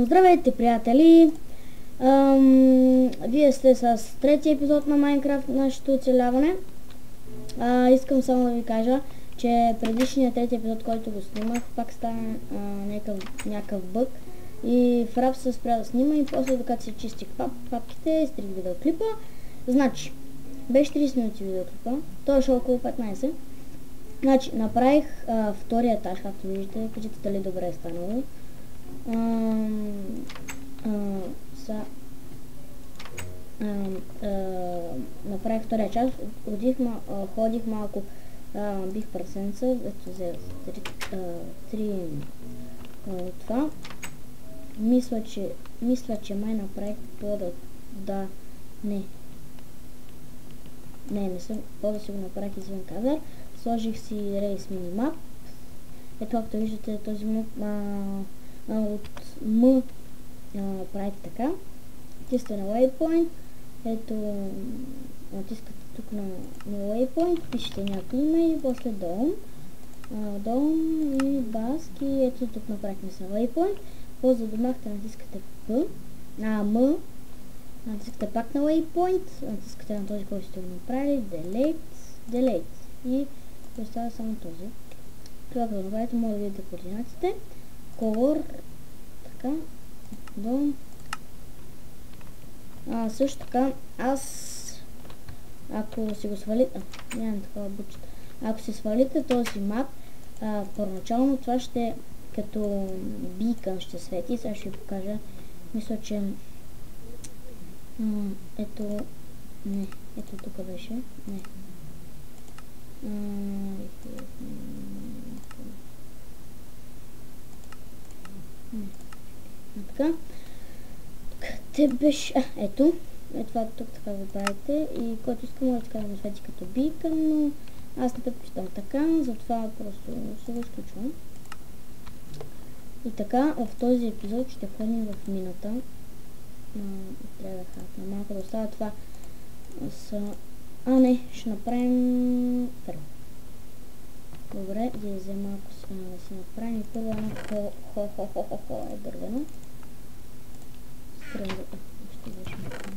Здравейте, приятели! Вие сте с третия епизод на Майнкрафт, нашето оцеляване. Искам само да ви кажа, че предишният трети епизод, който го снимах, пак стана някакъв бъг. И в рап се спря да снима и после докато си чистих папките, изтрих видеоклипа. Значи, беше 30 минути видеоклипа, той е около 15. Значи, направих втория етаж, както виждате, кажете дали добре е станало. Направих втория част, ходих малко, бих прасенца, ето взе 3 това. Мисля, че май направих не съм, по-да си го направих извън кадър. Сложих си рейс минимап. Ето както виждате този от М правих така. Тиска на waypoint. Ето натискате тук на waypoint, пишете някакво име и после долу и баски. Ето тук направихме с waypoint. После за домахте натискате М, натискате пак на waypoint, натискате на този, който сте го направили, delete и остава само този. Това като направите, може да видите координатите. Color, така, също така, ако си го свалите, нямам такава бучета, ако си свалите този мап, първоначално това ще като бикън ще свети. Сега ще ви покажа. Мисля, че ето тук беше. Не. Така. Къде беше? Ето това тук така го правите и който иска може така да му свети като бикън, но аз не предпочитам така, затова просто се го изключвам. И така, в този епизод ще ходим в мината. Трябва да хакна малко да остава това не, ще направим първо. Добре, да взема малко да си направим. Първо едно е дървено. Ще беше малко.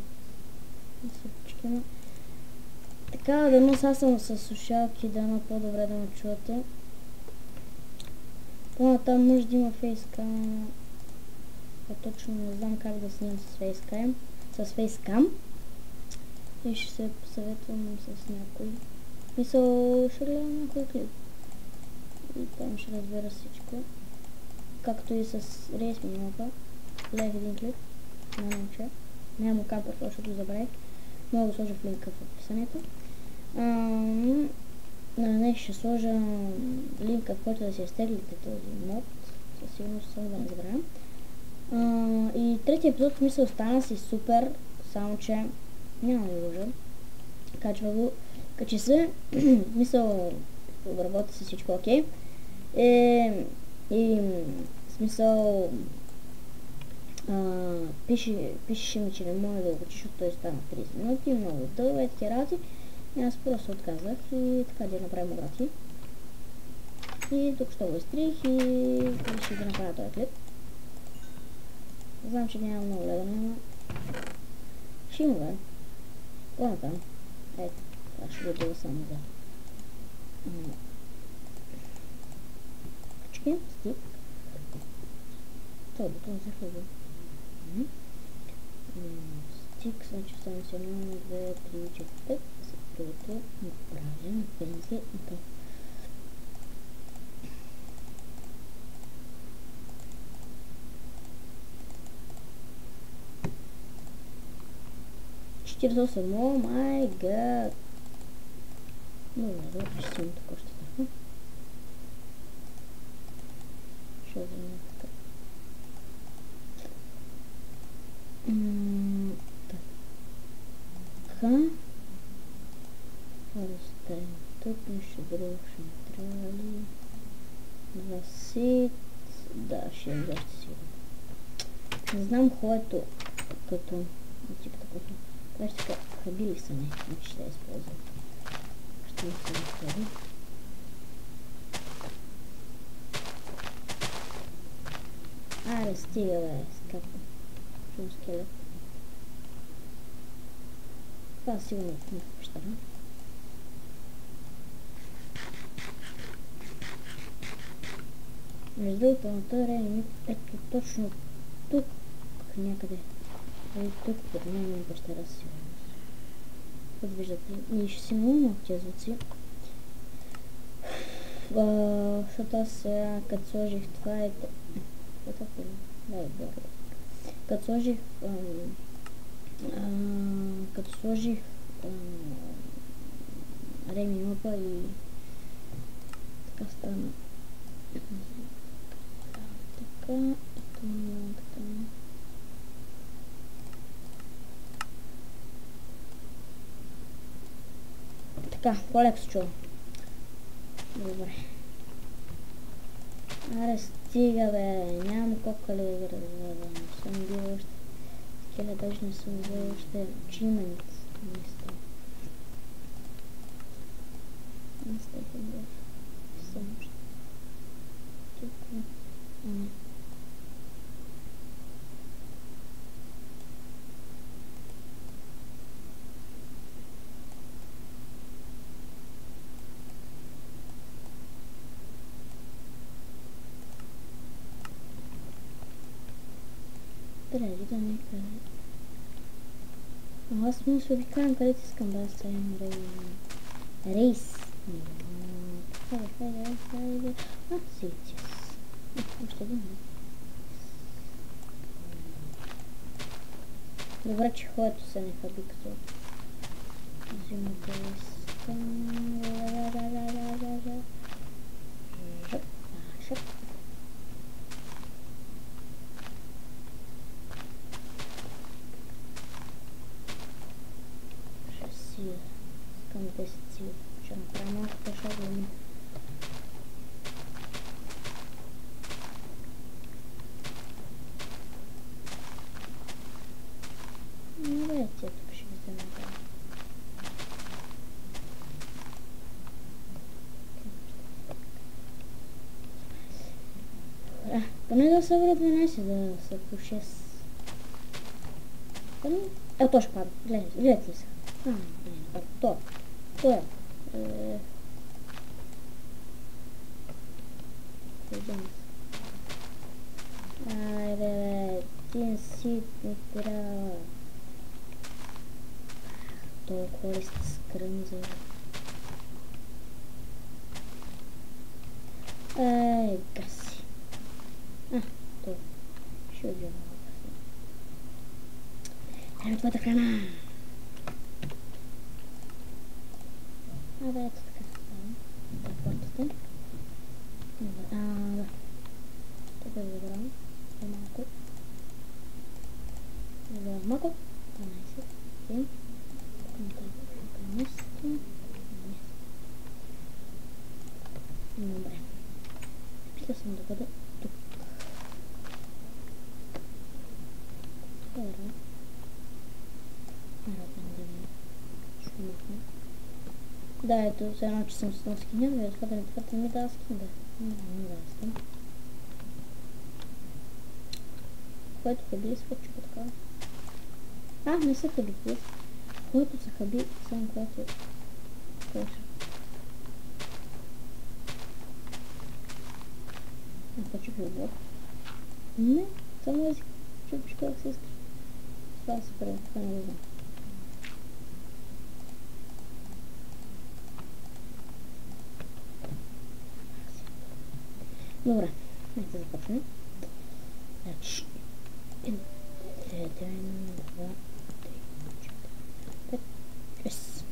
Така, дано сега съм с слушалки, дано по-добре да ме чувате. Там може да има фейскам. Точно не знам как да снимам с фейскам. И ще се посъветвам с някой. Мисъл, ще гледам някой клип. И там ще разбера всичко. Както и с рейс минимапа. Гледах един клип. Нямам кампер, защото го забравих. Мога да сложа в линка в описанието. Ще сложа линка, в който да си изтеглите този мод. Със сигурност само да не забравям. И третия епизод мисля остана си супер, само че няма да лъжа. Качва го. Качи се. Смисъл обработи се всичко окей. И смисъл пише ми, че не може да го качи, защото той стана 30 минути, много дълго, такива работи. И аз просто отказах и така да направим обрати. И тук ще го изтрих и ще да направя този клип. Знам, че няма много гледане, но ще има бе. Какво направим? Ето, това ще го дълга само за качки, стик. Това бутон за хлеба. Стик, значи само си 1, 2, 3, 4, 5. Другото направим пензи и то. О май гад! Добре, ще си тук още така. Ще взема така. Така. Оставим тук, нещо друго ще ми трябва ли? Засит. Да, ще им защо сигурно. Не знам хоето като тип такова. Това ще така хабили са не, значи ще я използвам. Ще ми се изправи. Аре, стига, бе, скапа. Чум скелет. Това сигурно от някаква пещера. Между другото, на този рейн, ето точно тук някъде. Ей, тук под мен има пещера си. Като виждате, ние ще си много тези звуци. Защото аз сега, като сложих това и... Като сложих... Като сложих... Реми мапа и... Така стана. Така, така. Така, по-леко се чува. Добре. Аре, стига, бе. Нямам кокали да ги разведам. Съм бил още. Скеле даже не съм бил още. Achievement. Мисля. Мисля, че бил. Съм още. Тук. Трябва да някъде. Аз му се обикавам където искам да ставим рейс. Хайде. Ситис. Още един. Добре, че хоето се не хаби като взимате листа. Шъп. Към 10 сил. Ще направя малко по-шаблено. Добре, тия тук ще ги взема. Добре, поне да събра 12, да са по 6. Ето то ще пада. Гледайте ли са? То е. Айде, един сит не трябва. Толкова ли сте скръмзали? Гаси. То. Ще убивам. Ето твоята храна. Абе, ето така се става. Това е портата. Да. Тук да забравям. Малко. Забравям малко. 12. Окей. Добре. Мисля съм да бъда тук. Добре. Да, ето, все едно, че съм с нов скин, да разходя това ми дава скин, да. Не дава скин. Който хаби, свърчи по така. Не са хаби, който са хаби, само който... Хочу билборд. Не, само език. Чупиш как се искаш. Това е супер, това не го знам. Добре, нека да започнем. Значи, 1, 2, 3, 4, 5, 6.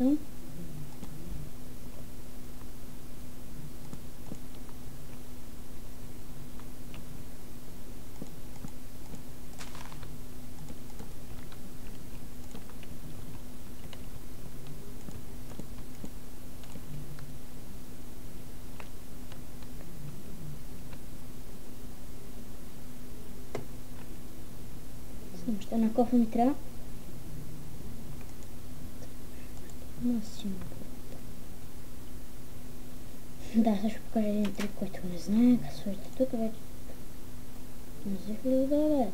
Okay. На кофе ми трябва. Да, сега ще покажа един трик, който не знае. Като сложите тук вече. Не взех ли да бе?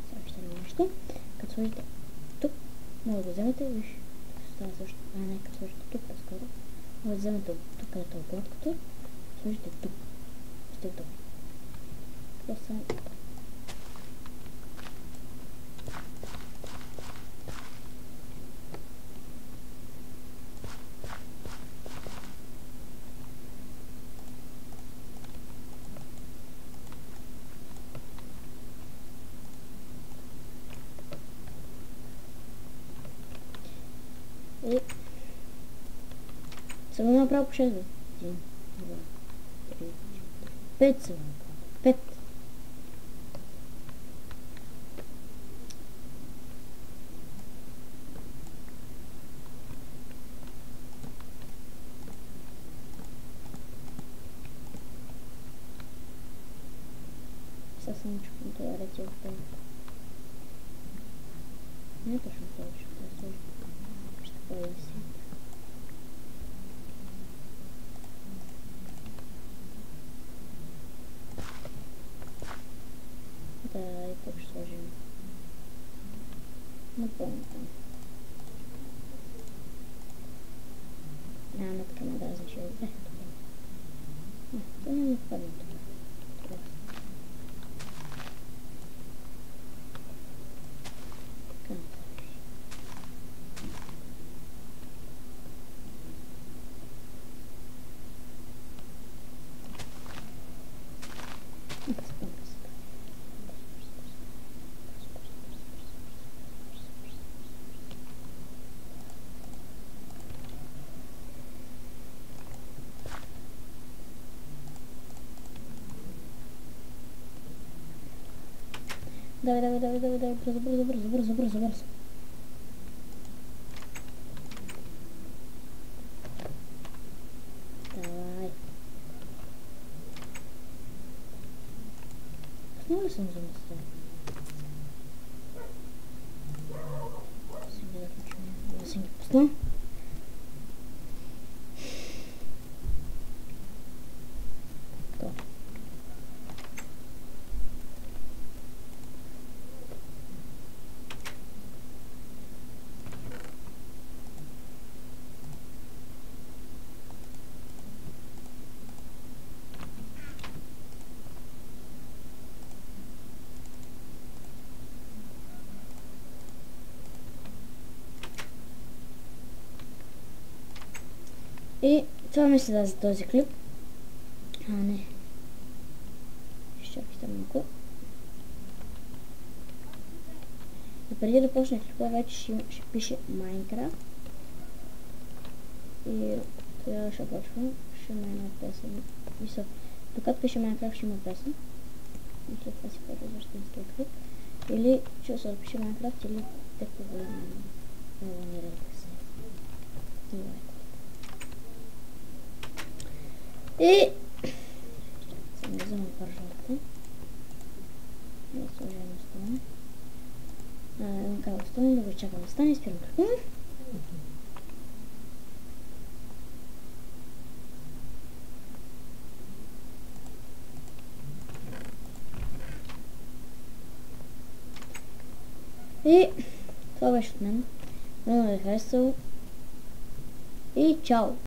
Сега ще нещо. Като сложите тук, може да вземете, виж, става също. Не, като сложите тук по-скоро. Може да вземете тук, където е гладкото. Сложите тук. Сте тук. Просто само тук. И съм го направил по 6 бе. 1, 2, 3, 4, 5 съм го направил. 5. Сега само чукам това рече от това. Не е точно това, ще това сложи. Ще поеда си. Да, и тук ще сложим. Напълно там. Няма така да различи. Това не ми падна тук. Давай, бързо. Давай. Пуснал ли съм за места? Сега да съм ги пуснал. И това ми се да за този клип. Не. Ще чакайте малко. И преди да почне клипа, вече ще пише Minecraft. И тогава ще почва. Ще има една песен. Мисля, докато пише Minecraft ще има песен. И след това си почва същинския клип. Или ще се пише Minecraft, или те абонирайте се. И сега не вземам пържалата. Да сложим на стол. Как стол, да го чакам да стане и спирам клипа. И това беше от мен. Много ви е харесало. И чао!